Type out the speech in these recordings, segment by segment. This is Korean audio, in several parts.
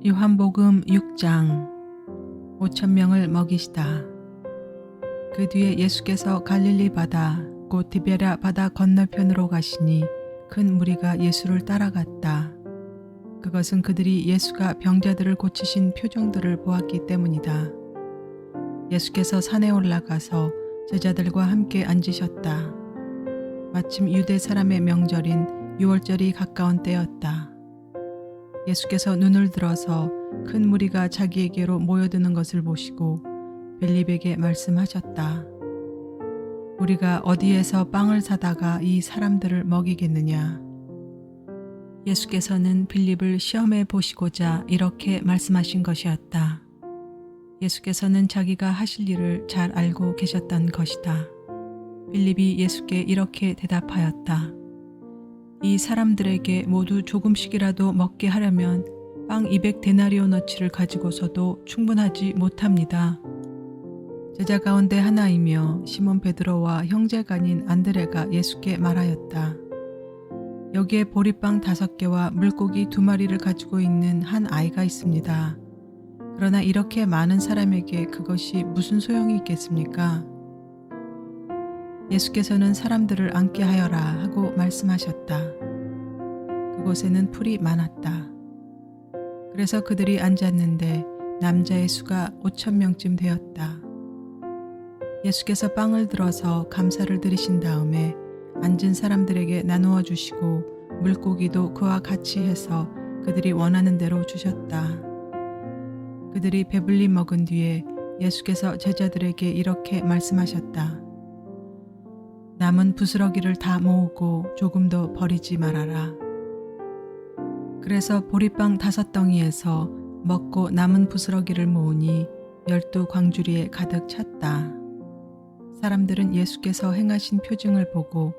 요한복음 6장 5천 명을 먹이시다. 그 뒤에 예수께서 갈릴리 바다 곧 디베랴 바다 건너편으로 가시니 큰 무리가 예수를 따라갔다. 그것은 그들이 예수가 병자들을 고치신 표정들을 보았기 때문이다. 예수께서 산에 올라가서 제자들과 함께 앉으셨다. 마침 유대 사람의 명절인 유월절이 가까운 때였다. 예수께서 눈을 들어서 큰 무리가 자기에게로 모여드는 것을 보시고 빌립에게 말씀하셨다. 우리가 어디에서 빵을 사다가 이 사람들을 먹이겠느냐? 예수께서는 빌립을 시험해 보시고자 이렇게 말씀하신 것이었다. 예수께서는 자기가 하실 일을 잘 알고 계셨던 것이다. 빌립이 예수께 이렇게 대답하였다. 이 사람들에게 모두 조금씩이라도 먹게 하려면 빵 200데나리오너치를 가지고서도 충분하지 못합니다. 제자 가운데 하나이며 시몬 베드로와 형제가 아닌 안드레가 예수께 말하였다. 여기에 보리빵 5개와 물고기 2마리를 가지고 있는 한 아이가 있습니다. 그러나 이렇게 많은 사람에게 그것이 무슨 소용이 있겠습니까? 예수께서는 사람들을 앉게 하여라 하고 말씀하셨다. 그곳에는 풀이 많았다. 그래서 그들이 앉았는데 남자의 수가 5천 명쯤 되었다. 예수께서 빵을 들어서 감사를 드리신 다음에 앉은 사람들에게 나누어 주시고 물고기도 그와 같이 해서 그들이 원하는 대로 주셨다. 그들이 배불리 먹은 뒤에 예수께서 제자들에게 이렇게 말씀하셨다. 남은 부스러기를 다 모으고 조금도 버리지 말아라. 그래서 보리빵 5덩이에서 먹고 남은 부스러기를 모으니 12광주리에 가득 찼다. 사람들은 예수께서 행하신 표징을 보고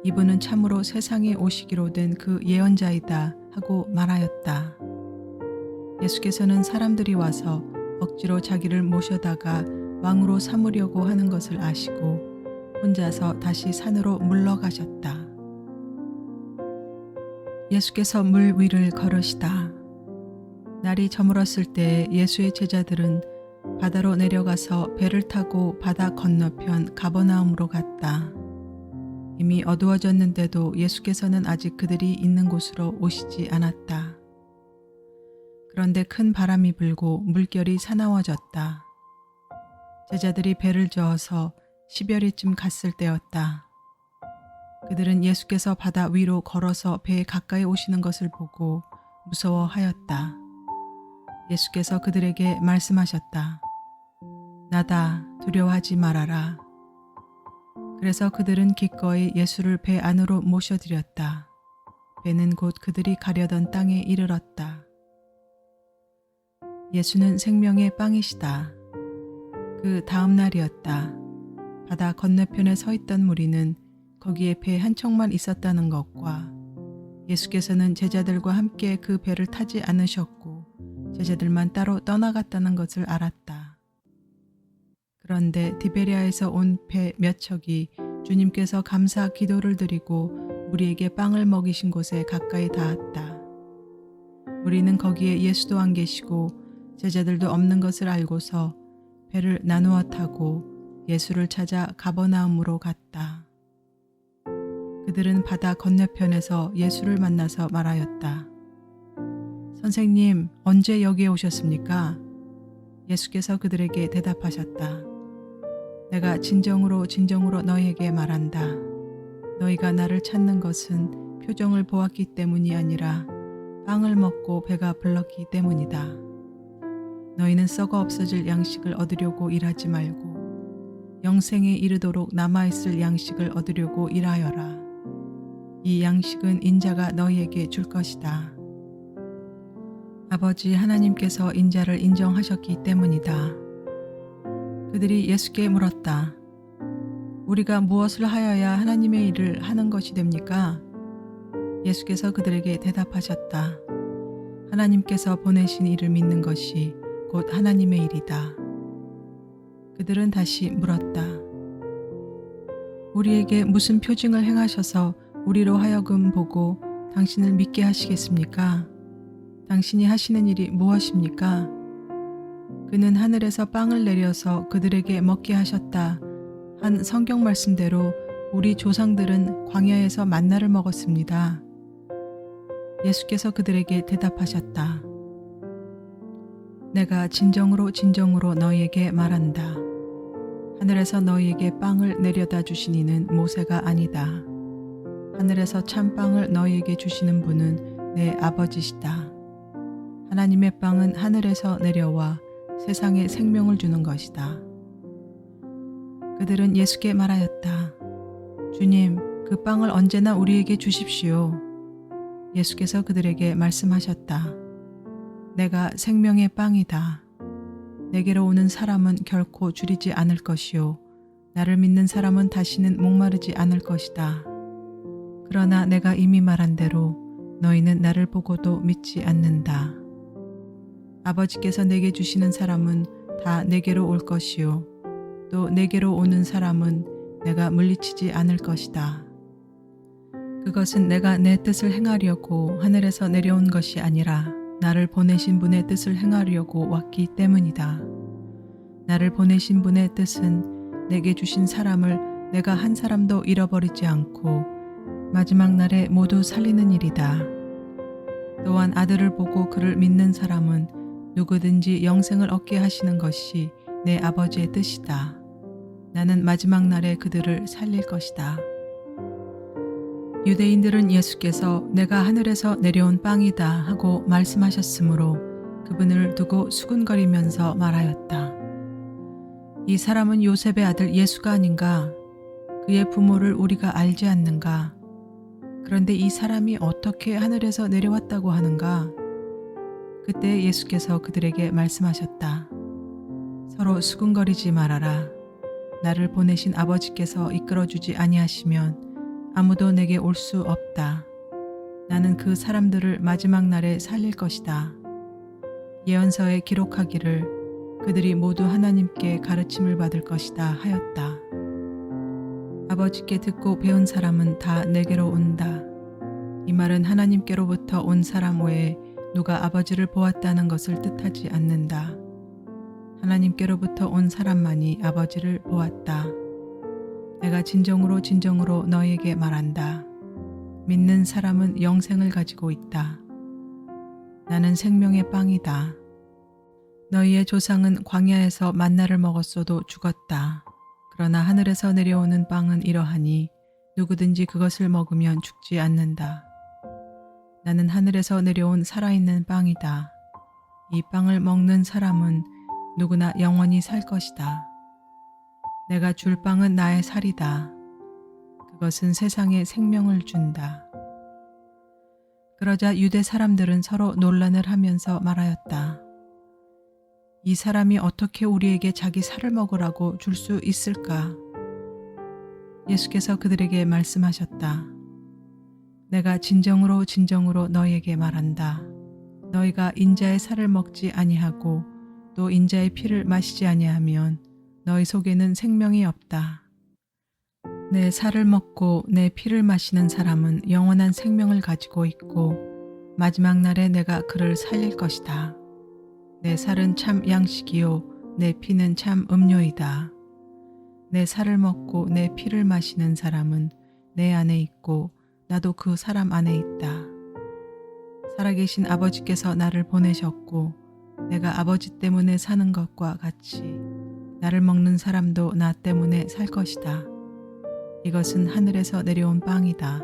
이분은 참으로 세상에 오시기로 된 그 예언자이다 하고 말하였다. 예수께서는 사람들이 와서 억지로 자기를 모셔다가 왕으로 삼으려고 하는 것을 아시고 혼자서 다시 산으로 물러가셨다. 예수께서 물 위를 걸으시다. 날이 저물었을 때 예수의 제자들은 바다로 내려가서 배를 타고 바다 건너편 가버나움으로 갔다. 이미 어두워졌는데도 예수께서는 아직 그들이 있는 곳으로 오시지 않았다. 그런데 큰 바람이 불고 물결이 사나워졌다. 제자들이 배를 저어서 10여리쯤 갔을 때였다. 그들은 예수께서 바다 위로 걸어서 배에 가까이 오시는 것을 보고 무서워하였다. 예수께서 그들에게 말씀하셨다. 나다, 두려워하지 말아라. 그래서 그들은 기꺼이 예수를 배 안으로 모셔드렸다. 배는 곧 그들이 가려던 땅에 이르렀다. 예수는 생명의 빵이시다. 그 다음 날이었다. 바다 건너편에 서 있던 무리는 거기에 배 한 척만 있었다는 것과 예수께서는 제자들과 함께 그 배를 타지 않으셨고 제자들만 따로 떠나갔다는 것을 알았다. 그런데 디베랴에서 온 배 몇 척이 주님께서 감사 기도를 드리고 무리에게 빵을 먹이신 곳에 가까이 닿았다. 무리는 거기에 예수도 안 계시고 제자들도 없는 것을 알고서 배를 나누어 타고 예수를 찾아 가버나움으로 갔다. 그들은 바다 건너편에서 예수를 만나서 말하였다. 선생님, 언제 여기에 오셨습니까? 예수께서 그들에게 대답하셨다. 내가 진정으로 너희에게 말한다. 너희가 나를 찾는 것은 표정을 보았기 때문이 아니라 빵을 먹고 배가 불렀기 때문이다. 너희는 썩어 없어질 양식을 얻으려고 일하지 말고 영생에 이르도록 남아있을 양식을 얻으려고 일하여라. 이 양식은 인자가 너희에게 줄 것이다. 아버지 하나님께서 인자를 인정하셨기 때문이다. 그들이 예수께 물었다. 우리가 무엇을 하여야 하나님의 일을 하는 것이 됩니까? 예수께서 그들에게 대답하셨다. 하나님께서 보내신 이를 믿는 것이 곧 하나님의 일이다. 그들은 다시 물었다. 우리에게 무슨 표징을 행하셔서 우리로 하여금 보고 당신을 믿게 하시겠습니까? 당신이 하시는 일이 무엇입니까? 그는 하늘에서 빵을 내려서 그들에게 먹게 하셨다 한 성경 말씀대로 우리 조상들은 광야에서 만나를 먹었습니다. 예수께서 그들에게 대답하셨다. 내가 진정으로 진정으로 너희에게 말한다. 하늘에서 너희에게 빵을 내려다 주신 이는 모세가 아니다. 하늘에서 참 빵을 너희에게 주시는 분은 내 아버지시다. 하나님의 빵은 하늘에서 내려와 세상에 생명을 주는 것이다. 그들은 예수께 말하였다. 주님, 그 빵을 언제나 우리에게 주십시오. 예수께서 그들에게 말씀하셨다. 내가 생명의 빵이다. 내게로 오는 사람은 결코 줄이지 않을 것이요. 나를 믿는 사람은 다시는 목마르지 않을 것이다. 그러나 내가 이미 말한 대로 너희는 나를 보고도 믿지 않는다. 아버지께서 내게 주시는 사람은 다 내게로 올 것이요. 또 내게로 오는 사람은 내가 물리치지 않을 것이다. 그것은 내가 내 뜻을 행하려고 하늘에서 내려온 것이 아니라 나를 보내신 분의 뜻을 행하려고 왔기 때문이다. 나를 보내신 분의 뜻은 내게 주신 사람을 내가 한 사람도 잃어버리지 않고 마지막 날에 모두 살리는 일이다. 또한 아들을 보고 그를 믿는 사람은 누구든지 영생을 얻게 하시는 것이 내 아버지의 뜻이다. 나는 마지막 날에 그들을 살릴 것이다. 유대인들은 예수께서 내가 하늘에서 내려온 빵이다 하고 말씀하셨으므로 그분을 두고 수군거리면서 말하였다. 이 사람은 요셉의 아들 예수가 아닌가? 그의 부모를 우리가 알지 않는가? 그런데 이 사람이 어떻게 하늘에서 내려왔다고 하는가? 그때 예수께서 그들에게 말씀하셨다. 서로 수군거리지 말아라. 나를 보내신 아버지께서 이끌어주지 아니하시면 아무도 내게 올 수 없다. 나는 그 사람들을 마지막 날에 살릴 것이다. 예언서에 기록하기를 그들이 모두 하나님께 가르침을 받을 것이다 하였다. 아버지께 듣고 배운 사람은 다 내게로 온다. 이 말은 하나님께로부터 온 사람 외에 누가 아버지를 보았다는 것을 뜻하지 않는다. 하나님께로부터 온 사람만이 아버지를 보았다. 내가 진정으로 진정으로 너희에게 말한다. 믿는 사람은 영생을 가지고 있다. 나는 생명의 빵이다. 너희의 조상은 광야에서 만나를 먹었어도 죽었다. 그러나 하늘에서 내려오는 빵은 이러하니 누구든지 그것을 먹으면 죽지 않는다. 나는 하늘에서 내려온 살아있는 빵이다. 이 빵을 먹는 사람은 누구나 영원히 살 것이다. 내가 줄 빵은 나의 살이다. 그것은 세상에 생명을 준다. 그러자 유대 사람들은 서로 논란을 하면서 말하였다. 이 사람이 어떻게 우리에게 자기 살을 먹으라고 줄 수 있을까? 예수께서 그들에게 말씀하셨다. 내가 진정으로 진정으로 너희에게 말한다. 너희가 인자의 살을 먹지 아니하고 또 인자의 피를 마시지 아니하면 너희 속에는 생명이 없다. 내 살을 먹고 내 피를 마시는 사람은 영원한 생명을 가지고 있고 마지막 날에 내가 그를 살릴 것이다. 내 살은 참 양식이요 내 피는 참 음료이다. 내 살을 먹고 내 피를 마시는 사람은 내 안에 있고 나도 그 사람 안에 있다. 살아계신 아버지께서 나를 보내셨고 내가 아버지 때문에 사는 것과 같이 나를 먹는 사람도 나 때문에 살 것이다. 이것은 하늘에서 내려온 빵이다.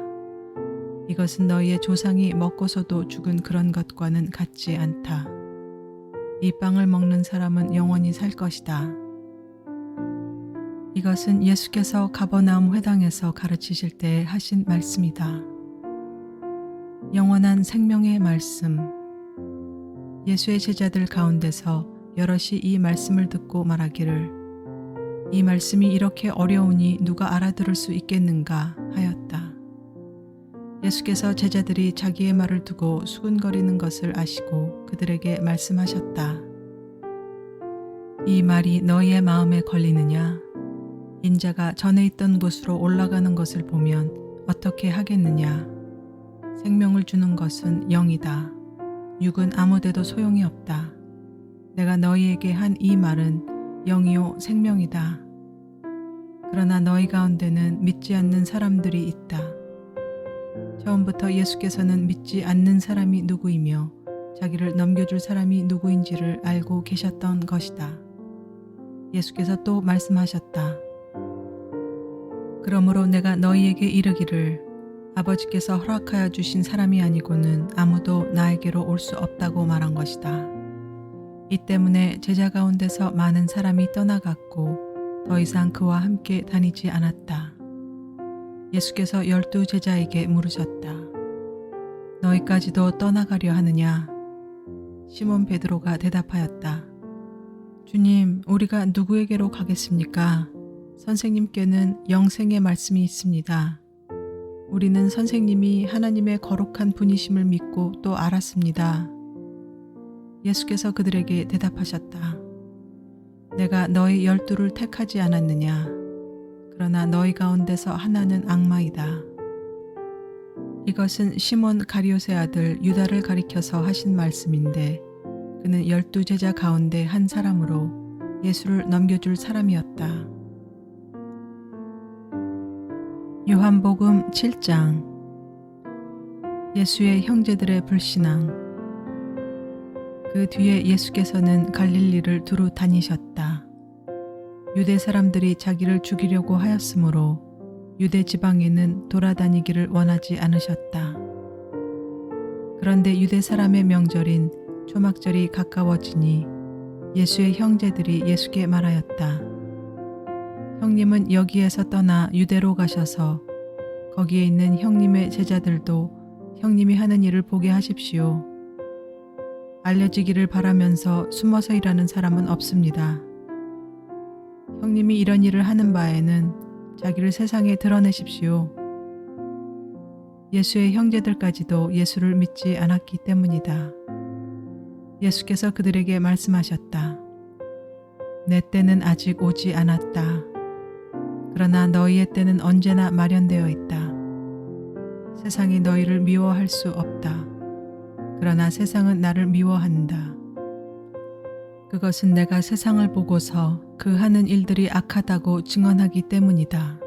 이것은 너희의 조상이 먹고서도 죽은 그런 것과는 같지 않다. 이 빵을 먹는 사람은 영원히 살 것이다. 이것은 예수께서 가버나움 회당에서 가르치실 때 하신 말씀이다. 영원한 생명의 말씀. 예수의 제자들 가운데서 여럿이 이 말씀을 듣고 말하기를 이 말씀이 이렇게 어려우니 누가 알아들을 수 있겠는가 하였다. 예수께서 제자들이 자기의 말을 두고 수군거리는 것을 아시고 그들에게 말씀하셨다. 이 말이 너희의 마음에 걸리느냐? 인자가 전에 있던 곳으로 올라가는 것을 보면 어떻게 하겠느냐? 생명을 주는 것은 영이다. 육은 아무데도 소용이 없다. 내가 너희에게 한 이 말은 영이요 생명이다. 그러나 너희 가운데는 믿지 않는 사람들이 있다. 처음부터 예수께서는 믿지 않는 사람이 누구이며 자기를 넘겨줄 사람이 누구인지를 알고 계셨던 것이다. 예수께서 또 말씀하셨다. 그러므로 내가 너희에게 이르기를 아버지께서 허락하여 주신 사람이 아니고는 아무도 나에게로 올 수 없다고 말한 것이다. 이 때문에 제자 가운데서 많은 사람이 떠나갔고 더 이상 그와 함께 다니지 않았다. 예수께서 12 제자에게 물으셨다. 너희까지도 떠나가려 하느냐? 시몬 베드로가 대답하였다. 주님, 우리가 누구에게로 가겠습니까? 선생님께는 영생의 말씀이 있습니다. 우리는 선생님이 하나님의 거룩한 분이심을 믿고 또 알았습니다. 예수께서 그들에게 대답하셨다. 내가 너희 12를 택하지 않았느냐? 그러나 너희 가운데서 하나는 악마이다. 이것은 시몬 가리옷의 아들 유다를 가리켜서 하신 말씀인데 그는 12 제자 가운데 한 사람으로 예수를 넘겨줄 사람이었다. 요한복음 7장. 예수의 형제들의 불신앙. 그 뒤에 예수께서는 갈릴리를 두루 다니셨다. 유대 사람들이 자기를 죽이려고 하였으므로 유대 지방에는 돌아다니기를 원하지 않으셨다. 그런데 유대 사람의 명절인 초막절이 가까워지니 예수의 형제들이 예수께 말하였다. 형님은 여기에서 떠나 유대로 가셔서 거기에 있는 형님의 제자들도 형님이 하는 일을 보게 하십시오. 알려지기를 바라면서 숨어서 일하는 사람은 없습니다. 형님이 이런 일을 하는 바에는 자기를 세상에 드러내십시오. 예수의 형제들까지도 예수를 믿지 않았기 때문이다. 예수께서 그들에게 말씀하셨다. 내 때는 아직 오지 않았다. 그러나 너희의 때는 언제나 마련되어 있다. 세상이 너희를 미워할 수 없다. 그러나 세상은 나를 미워한다. 그것은 내가 세상을 보고서 그 하는 일들이 악하다고 증언하기 때문이다.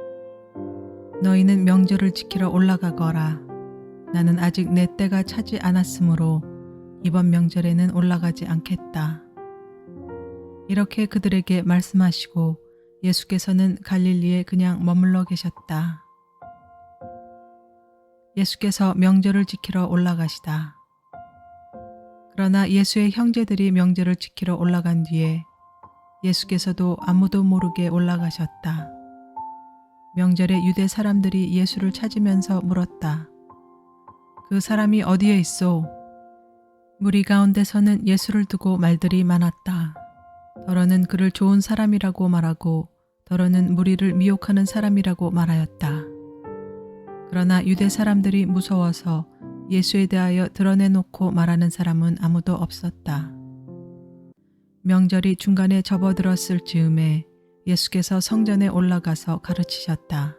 너희는 명절을 지키러 올라가거라. 나는 아직 내 때가 차지 않았으므로 이번 명절에는 올라가지 않겠다. 이렇게 그들에게 말씀하시고 예수께서는 갈릴리에 그냥 머물러 계셨다. 예수께서 명절을 지키러 올라가시다. 그러나 예수의 형제들이 명절을 지키러 올라간 뒤에 예수께서도 아무도 모르게 올라가셨다. 명절에 유대 사람들이 예수를 찾으면서 물었다. 그 사람이 어디에 있소? 무리 가운데서는 예수를 두고 말들이 많았다. 더러는 그를 좋은 사람이라고 말하고 더러는 무리를 미혹하는 사람이라고 말하였다. 그러나 유대 사람들이 무서워서 예수에 대하여 드러내놓고 말하는 사람은 아무도 없었다. 명절이 중간에 접어들었을 즈음에 예수께서 성전에 올라가서 가르치셨다.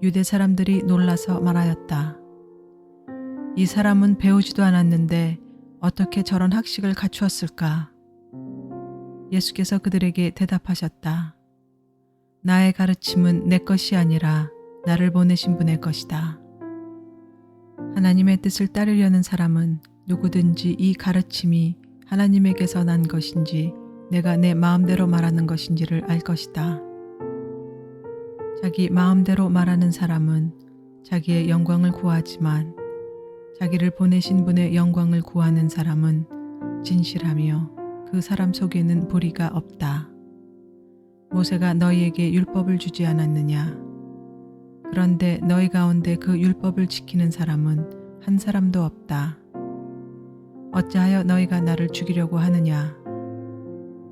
유대 사람들이 놀라서 말하였다. 이 사람은 배우지도 않았는데 어떻게 저런 학식을 갖추었을까? 예수께서 그들에게 대답하셨다. 나의 가르침은 내 것이 아니라 나를 보내신 분의 것이다. 하나님의 뜻을 따르려는 사람은 누구든지 이 가르침이 하나님에게서 난 것인지 내가 내 마음대로 말하는 것인지를 알 것이다. 자기 마음대로 말하는 사람은 자기의 영광을 구하지만 자기를 보내신 분의 영광을 구하는 사람은 진실하며 그 사람 속에는 불의가 없다. 모세가 너희에게 율법을 주지 않았느냐? 그런데 너희 가운데 그 율법을 지키는 사람은 한 사람도 없다. 어찌하여 너희가 나를 죽이려고 하느냐?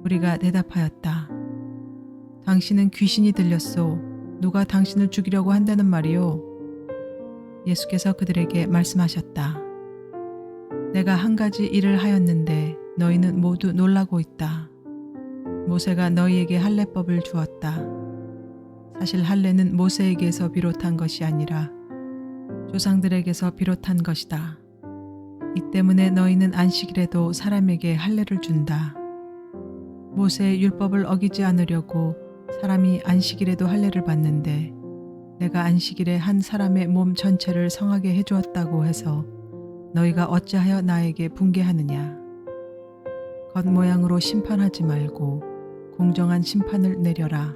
우리가 대답하였다. 당신은 귀신이 들렸소. 누가 당신을 죽이려고 한다는 말이오? 예수께서 그들에게 말씀하셨다. 내가 한 가지 일을 하였는데 너희는 모두 놀라고 있다. 모세가 너희에게 할례법을 주었다. 사실 할례는 모세에게서 비롯한 것이 아니라 조상들에게서 비롯한 것이다. 이 때문에 너희는 안식일에도 사람에게 할례를 준다. 모세의 율법을 어기지 않으려고 사람이 안식일에도 할례를 받는데 내가 안식일에 한 사람의 몸 전체를 성하게 해주었다고 해서 너희가 어찌하여 나에게 분개하느냐. 겉모양으로 심판하지 말고 공정한 심판을 내려라.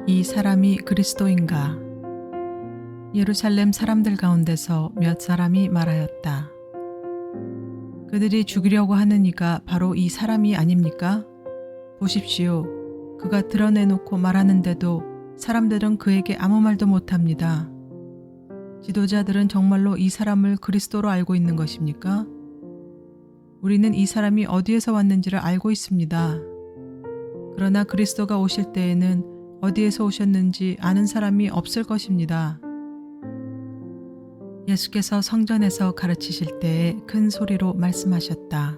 이 사람이 그리스도인가? 예루살렘 사람들 가운데서 몇 사람이 말하였다. 그들이 죽이려고 하는 이가 바로 이 사람이 아닙니까? 보십시오. 그가 드러내놓고 말하는데도 사람들은 그에게 아무 말도 못합니다. 지도자들은 정말로 이 사람을 그리스도로 알고 있는 것입니까? 우리는 이 사람이 어디에서 왔는지를 알고 있습니다. 그러나 그리스도가 오실 때에는 어디에서 오셨는지 아는 사람이 없을 것입니다. 예수께서 성전에서 가르치실 때에 큰 소리로 말씀하셨다.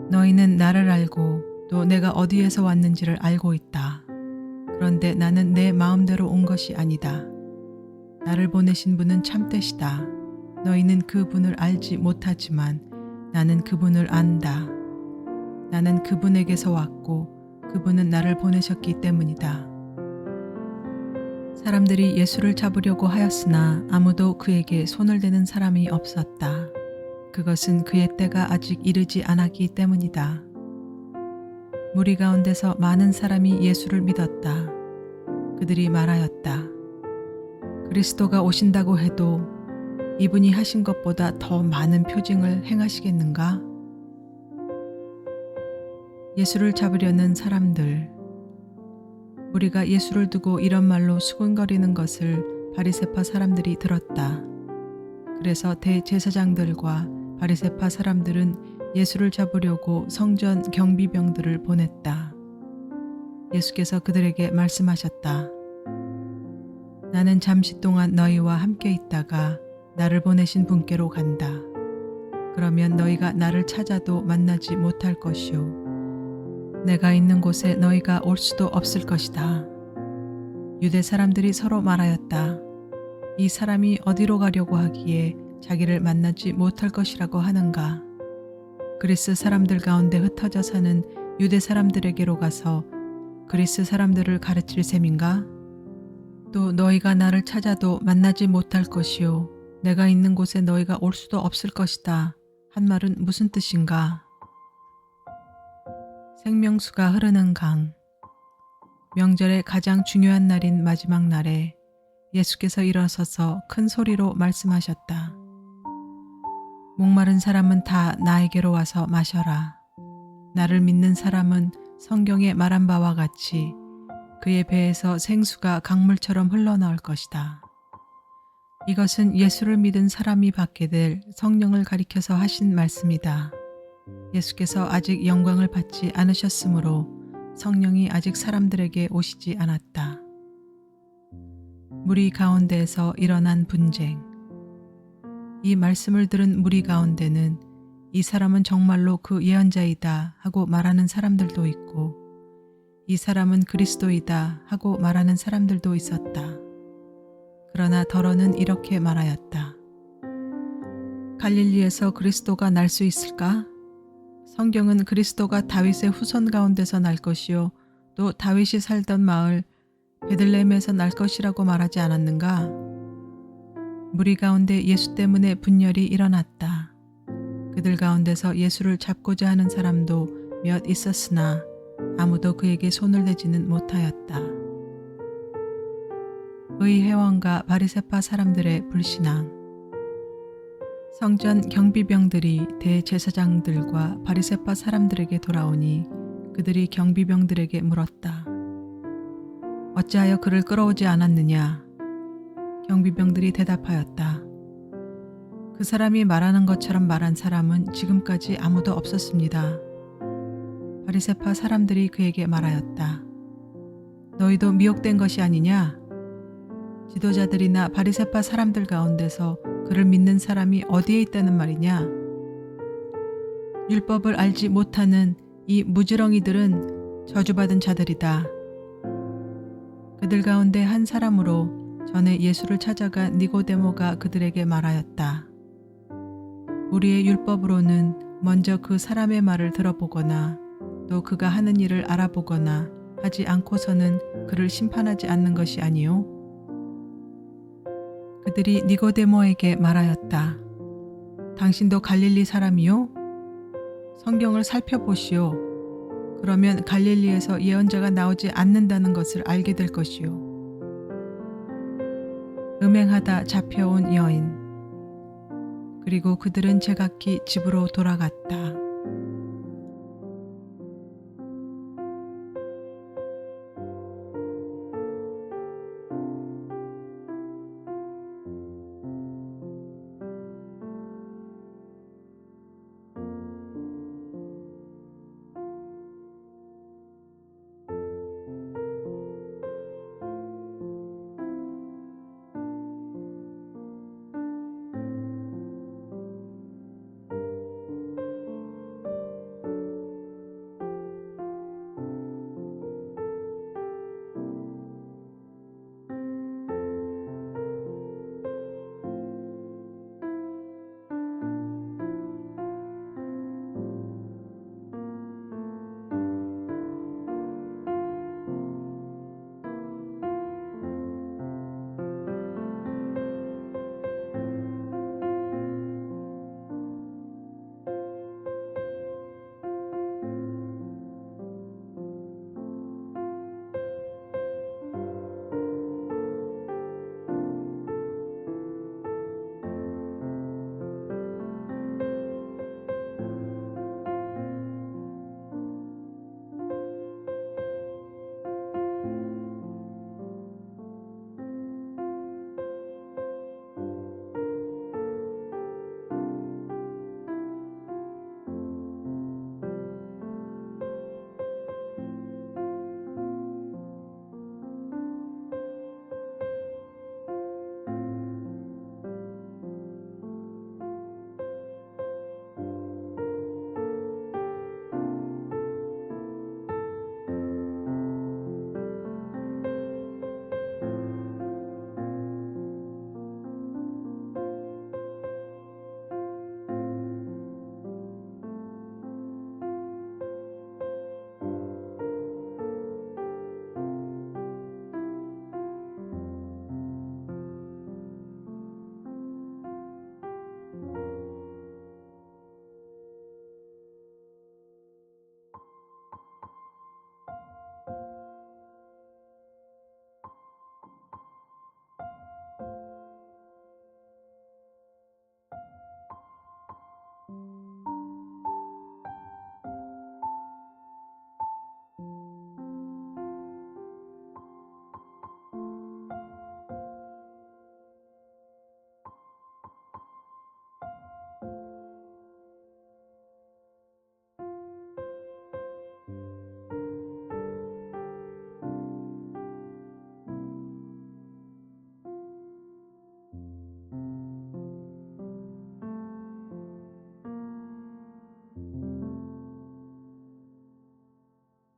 너희는 나를 알고 또 내가 어디에서 왔는지를 알고 있다. 그런데 나는 내 마음대로 온 것이 아니다. 나를 보내신 분은 참되시다. 너희는 그분을 알지 못하지만 나는 그분을 안다. 나는 그분에게서 왔고 그분은 나를 보내셨기 때문이다. 사람들이 예수를 잡으려고 하였으나 아무도 그에게 손을 대는 사람이 없었다. 그것은 그의 때가 아직 이르지 않았기 때문이다. 무리 가운데서 많은 사람이 예수를 믿었다. 그들이 말하였다. 그리스도가 오신다고 해도 이분이 하신 것보다 더 많은 표징을 행하시겠는가? 예수를 잡으려는 사람들. 우리가 예수를 두고 이런 말로 수군거리는 것을 바리새파 사람들이 들었다. 그래서 대제사장들과 바리새파 사람들은 예수를 잡으려고 성전 경비병들을 보냈다. 예수께서 그들에게 말씀하셨다. 나는 잠시 동안 너희와 함께 있다가 나를 보내신 분께로 간다. 그러면 너희가 나를 찾아도 만나지 못할 것이요. 내가 있는 곳에 너희가 올 수도 없을 것이다. 유대 사람들이 서로 말하였다. 이 사람이 어디로 가려고 하기에 자기를 만나지 못할 것이라고 하는가? 그리스 사람들 가운데 흩어져 사는 유대 사람들에게로 가서 그리스 사람들을 가르칠 셈인가? 또 너희가 나를 찾아도 만나지 못할 것이요. 내가 있는 곳에 너희가 올 수도 없을 것이다. 한 말은 무슨 뜻인가? 생명수가 흐르는 강. 명절의 가장 중요한 날인 마지막 날에 예수께서 일어서서 큰 소리로 말씀하셨다. 목마른 사람은 다 나에게로 와서 마셔라. 나를 믿는 사람은 성경에 말한 바와 같이 그의 배에서 생수가 강물처럼 흘러나올 것이다. 이것은 예수를 믿은 사람이 받게 될 성령을 가리켜서 하신 말씀이다. 예수께서 아직 영광을 받지 않으셨으므로 성령이 아직 사람들에게 오시지 않았다. 무리 가운데에서 일어난 분쟁. 이 말씀을 들은 무리 가운데는 이 사람은 정말로 그 예언자이다 하고 말하는 사람들도 있고 이 사람은 그리스도이다 하고 말하는 사람들도 있었다. 그러나 더러는 이렇게 말하였다. 갈릴리에서 그리스도가 날 수 있을까? 성경은 그리스도가 다윗의 후손 가운데서 날 것이요 또 다윗이 살던 마을 베들레헴에서 날 것이라고 말하지 않았는가? 무리 가운데 예수 때문에 분열이 일어났다. 그들 가운데서 예수를 잡고자 하는 사람도 몇 있었으나 아무도 그에게 손을 대지는 못하였다. 의회원과 바리새파 사람들의 불신앙. 성전 경비병들이 대제사장들과 바리새파 사람들에게 돌아오니 그들이 경비병들에게 물었다. 어찌하여 그를 끌어오지 않았느냐? 경비병들이 대답하였다. 그 사람이 말하는 것처럼 말한 사람은 지금까지 아무도 없었습니다. 바리새파 사람들이 그에게 말하였다. 너희도 미혹된 것이 아니냐? 지도자들이나 바리새파 사람들 가운데서 그를 믿는 사람이 어디에 있다는 말이냐? 율법을 알지 못하는 이 무지렁이들은 저주받은 자들이다. 그들 가운데 한 사람으로 전에 예수를 찾아간 니고데모가 그들에게 말하였다. 우리의 율법으로는 먼저 그 사람의 말을 들어보거나 또 그가 하는 일을 알아보거나 하지 않고서는 그를 심판하지 않는 것이 아니요. 그들이 니고데모에게 말하였다. 당신도 갈릴리 사람이요? 성경을 살펴보시오. 그러면 갈릴리에서 예언자가 나오지 않는다는 것을 알게 될 것이요. 음행하다 잡혀온 여인. 그리고 그들은 제각기 집으로 돌아갔다.